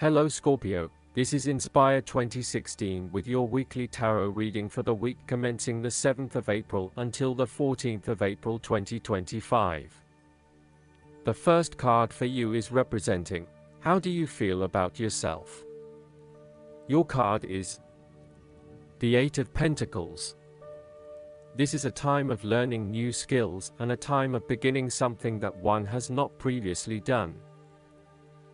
Hello Scorpio, this is Inspire 2016 with your weekly tarot reading for the week commencing the 7th of April until the 14th of April 2025. The first card for you is representing, how do you feel about yourself? Your card is the Eight of Pentacles. This is a time of learning new skills and a time of beginning something that one has not previously done.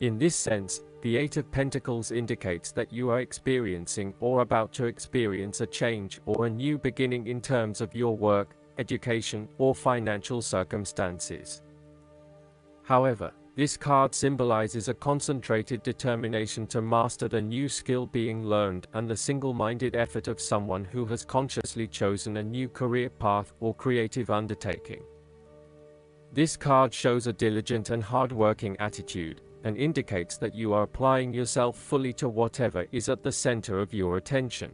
In this sense, the Eight of Pentacles indicates that you are experiencing or about to experience a change or a new beginning in terms of your work, education, or financial circumstances. However, this card symbolizes a concentrated determination to master the new skill being learned and the single-minded effort of someone who has consciously chosen a new career path or creative undertaking. This card shows a diligent and hard-working attitude, and indicates that you are applying yourself fully to whatever is at the center of your attention.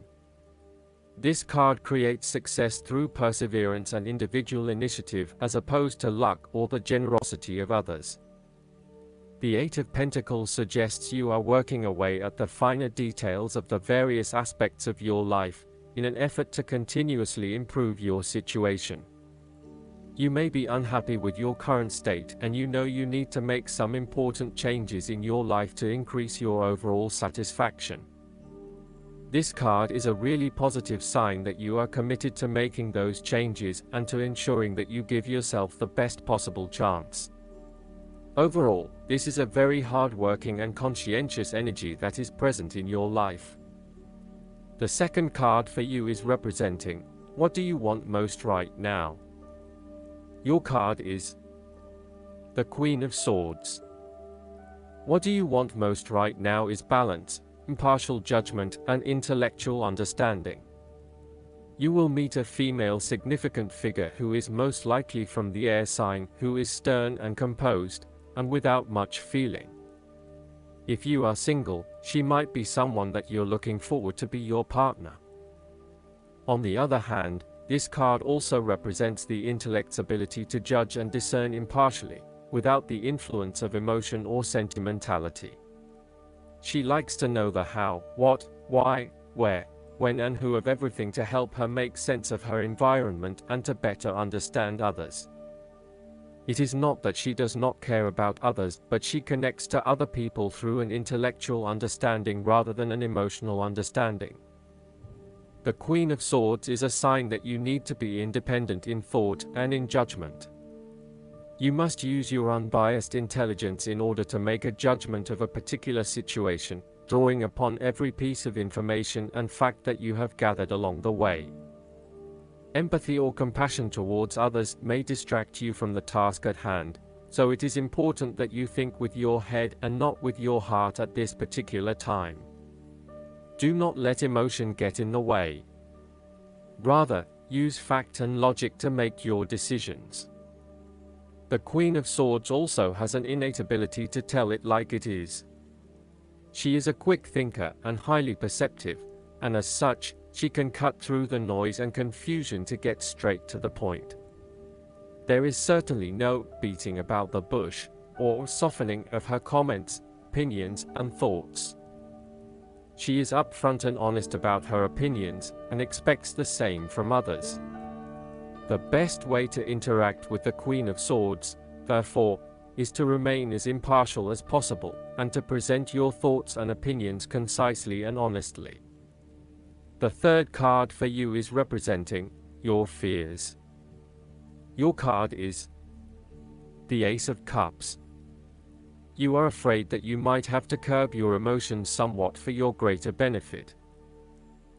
This card creates success through perseverance and individual initiative as opposed to luck or the generosity of others. The Eight of Pentacles suggests you are working away at the finer details of the various aspects of your life, in an effort to continuously improve your situation. You may be unhappy with your current state and you know you need to make some important changes in your life to increase your overall satisfaction. This card is a really positive sign that you are committed to making those changes and to ensuring that you give yourself the best possible chance. Overall, this is a very hard-working and conscientious energy that is present in your life. The second card for you is representing, what do you want most right now? Your card is the Queen of Swords. What do you want most right now is balance, impartial judgment, and intellectual understanding. You will meet a female significant figure who is most likely from the air sign, who is stern and composed, and without much feeling. If you are single, she might be someone that you're looking forward to be your partner. On the other hand, this card also represents the intellect's ability to judge and discern impartially, without the influence of emotion or sentimentality. She likes to know the how, what, why, where, when and who of everything to help her make sense of her environment and to better understand others. It is not that she does not care about others, but she connects to other people through an intellectual understanding rather than an emotional understanding. The Queen of Swords is a sign that you need to be independent in thought and in judgment. You must use your unbiased intelligence in order to make a judgment of a particular situation, drawing upon every piece of information and fact that you have gathered along the way. Empathy or compassion towards others may distract you from the task at hand, so it is important that you think with your head and not with your heart at this particular time. Do not let emotion get in the way. Rather, use fact and logic to make your decisions. The Queen of Swords also has an innate ability to tell it like it is. She is a quick thinker and highly perceptive, and as such, she can cut through the noise and confusion to get straight to the point. There is certainly no beating about the bush, or softening of her comments, opinions, and thoughts. She is upfront and honest about her opinions, and expects the same from others. The best way to interact with the Queen of Swords, therefore, is to remain as impartial as possible, and to present your thoughts and opinions concisely and honestly. The third card for you is representing your fears. Your card is the Ace of Cups. You are afraid that you might have to curb your emotions somewhat for your greater benefit.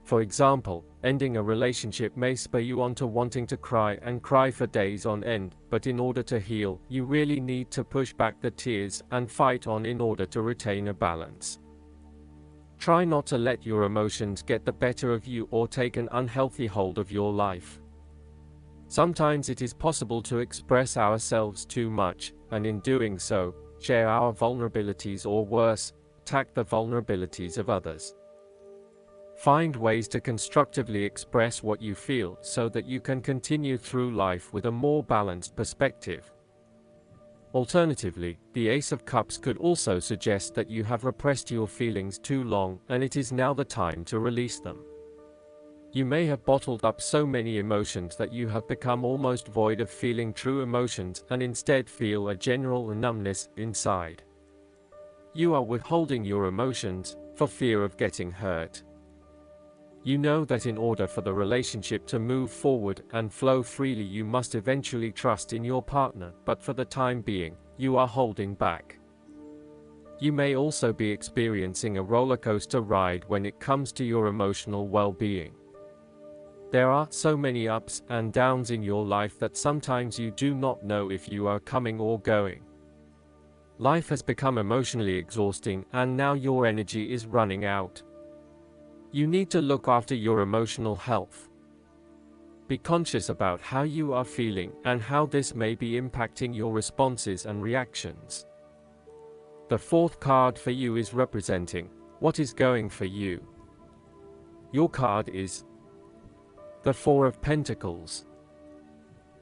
For example, ending a relationship may spur you on to wanting to cry and cry for days on end, but in order to heal, you really need to push back the tears and fight on in order to retain a balance. Try not to let your emotions get the better of you or take an unhealthy hold of your life. Sometimes it is possible to express ourselves too much, and in doing so, share our vulnerabilities or worse, attack the vulnerabilities of others. Find ways to constructively express what you feel so that you can continue through life with a more balanced perspective. Alternatively, the Ace of Cups could also suggest that you have repressed your feelings too long and it is now the time to release them. You may have bottled up so many emotions that you have become almost void of feeling true emotions and instead feel a general numbness inside. You are withholding your emotions for fear of getting hurt. You know that in order for the relationship to move forward and flow freely, you must eventually trust in your partner, but for the time being, you are holding back. You may also be experiencing a roller coaster ride when it comes to your emotional well-being. There are so many ups and downs in your life that sometimes you do not know if you are coming or going. Life has become emotionally exhausting and now your energy is running out. You need to look after your emotional health. Be conscious about how you are feeling and how this may be impacting your responses and reactions. The fourth card for you is representing what is going for you. Your card is the Four of Pentacles.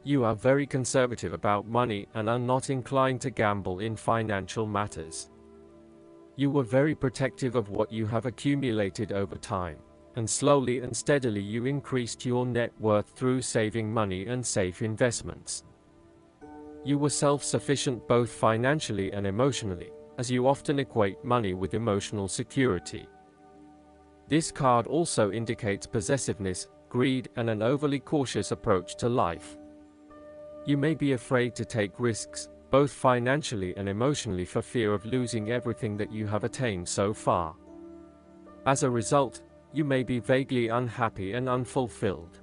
You are very conservative about money and are not inclined to gamble in financial matters. You were very protective of what you have accumulated over time, and slowly and steadily you increased your net worth through saving money and safe investments. You were self-sufficient both financially and emotionally, as you often equate money with emotional security. This card also indicates possessiveness, greed, and an overly cautious approach to life. You may be afraid to take risks, both financially and emotionally, for fear of losing everything that you have attained so far. As a result, you may be vaguely unhappy and unfulfilled.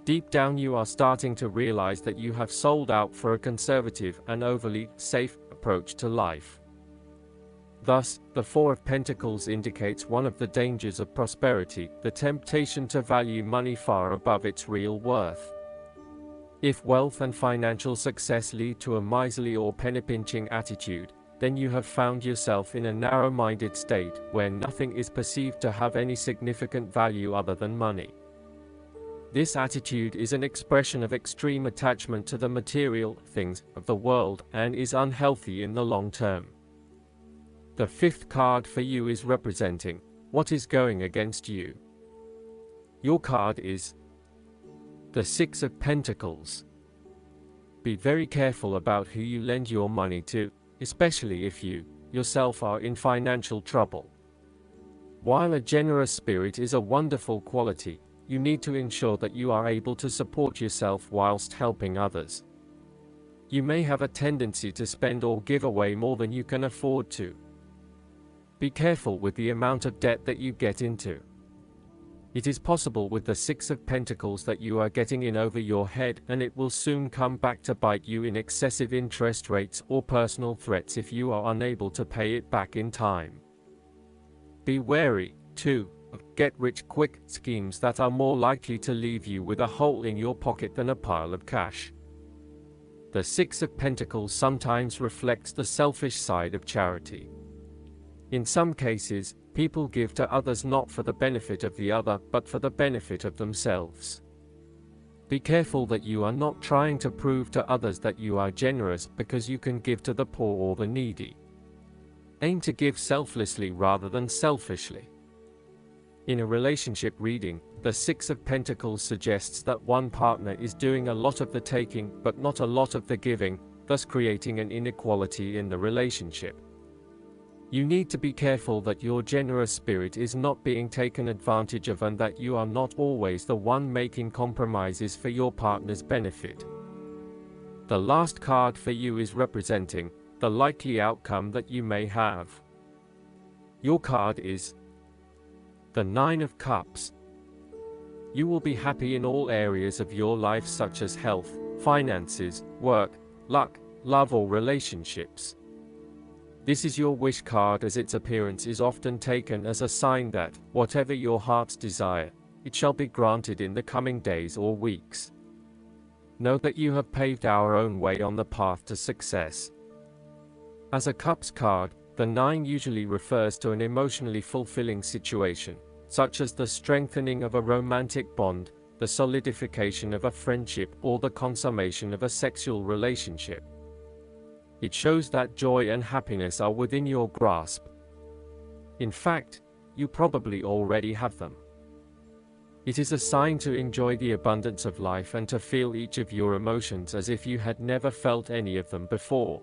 Deep down you are starting to realize that you have sold out for a conservative and overly safe approach to life. Thus, the Four of Pentacles indicates one of the dangers of prosperity, the temptation to value money far above its real worth. If wealth and financial success lead to a miserly or penny-pinching attitude, then you have found yourself in a narrow-minded state where nothing is perceived to have any significant value other than money. This attitude is an expression of extreme attachment to the material things of the world and is unhealthy in the long term. The fifth card for you is representing what is going against you. Your card is the Six of Pentacles. Be very careful about who you lend your money to, especially if you, yourself, are in financial trouble. While a generous spirit is a wonderful quality, you need to ensure that you are able to support yourself whilst helping others. You may have a tendency to spend or give away more than you can afford to. Be careful with the amount of debt that you get into. It is possible with the Six of Pentacles that you are getting in over your head, and it will soon come back to bite you in excessive interest rates or personal threats if you are unable to pay it back in time. Be wary, too, of get-rich-quick schemes that are more likely to leave you with a hole in your pocket than a pile of cash. The Six of Pentacles sometimes reflects the selfish side of charity. In some cases, people give to others not for the benefit of the other, but for the benefit of themselves. Be careful that you are not trying to prove to others that you are generous because you can give to the poor or the needy. Aim to give selflessly rather than selfishly. In a relationship reading, the Six of Pentacles suggests that one partner is doing a lot of the taking but not a lot of the giving, thus creating an inequality in the relationship. You need to be careful that your generous spirit is not being taken advantage of and that you are not always the one making compromises for your partner's benefit. The last card for you is representing the likely outcome that you may have. Your card is the Nine of Cups. You will be happy in all areas of your life such as health, finances, work, luck, love or relationships. This is your wish card, as its appearance is often taken as a sign that, whatever your heart's desire, it shall be granted in the coming days or weeks. Know that you have paved our own way on the path to success. As a Cups card, the Nine usually refers to an emotionally fulfilling situation, such as the strengthening of a romantic bond, the solidification of a friendship, or the consummation of a sexual relationship. It shows that joy and happiness are within your grasp. In fact, you probably already have them. It is a sign to enjoy the abundance of life and to feel each of your emotions as if you had never felt any of them before.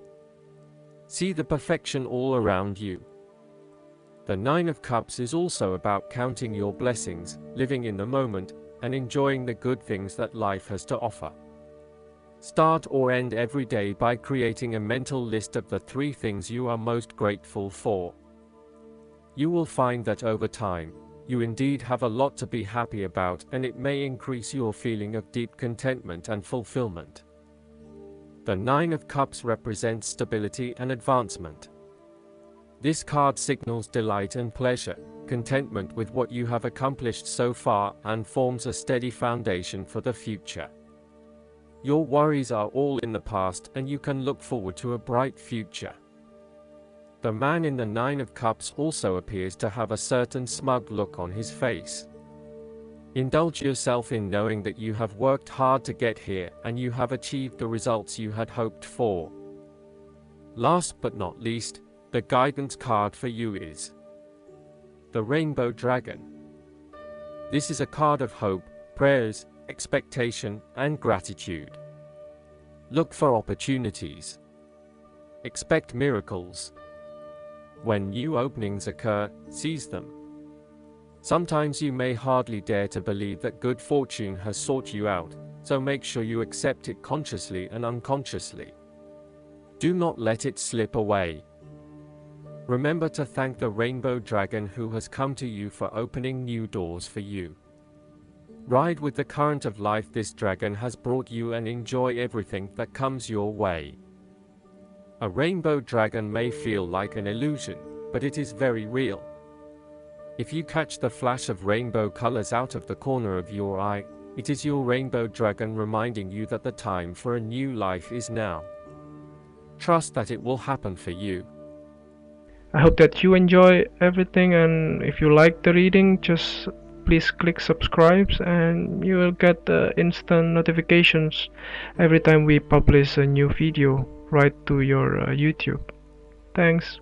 See the perfection all around you. The Nine of Cups is also about counting your blessings, living in the moment, and enjoying the good things that life has to offer. Start or end every day by creating a mental list of the 3 things you are most grateful for. You will find that over time, you indeed have a lot to be happy about, and it may increase your feeling of deep contentment and fulfillment. The Nine of Cups represents stability and advancement. This card signals delight and pleasure, contentment with what you have accomplished so far, and forms a steady foundation for the future. Your worries are all in the past, and you can look forward to a bright future. The man in the Nine of Cups also appears to have a certain smug look on his face. Indulge yourself in knowing that you have worked hard to get here, and you have achieved the results you had hoped for. Last but not least, the guidance card for you is the Rainbow Dragon. This is a card of hope, prayers, expectation, and gratitude. Look for opportunities. Expect miracles. When new openings occur, seize them. Sometimes you may hardly dare to believe that good fortune has sought you out, so make sure you accept it consciously and unconsciously. Do not let it slip away. Remember to thank the Rainbow Dragon who has come to you for opening new doors for you. Ride with the current of life this dragon has brought you, and enjoy everything that comes your way. A rainbow dragon may feel like an illusion, but it is very real. If you catch the flash of rainbow colors out of the corner of your eye, it is your rainbow dragon reminding you that the time for a new life is now. Trust that it will happen for you. I hope that you enjoy everything, and if you like the reading, just please click subscribe and you will get instant notifications every time we publish a new video right to your YouTube. Thanks.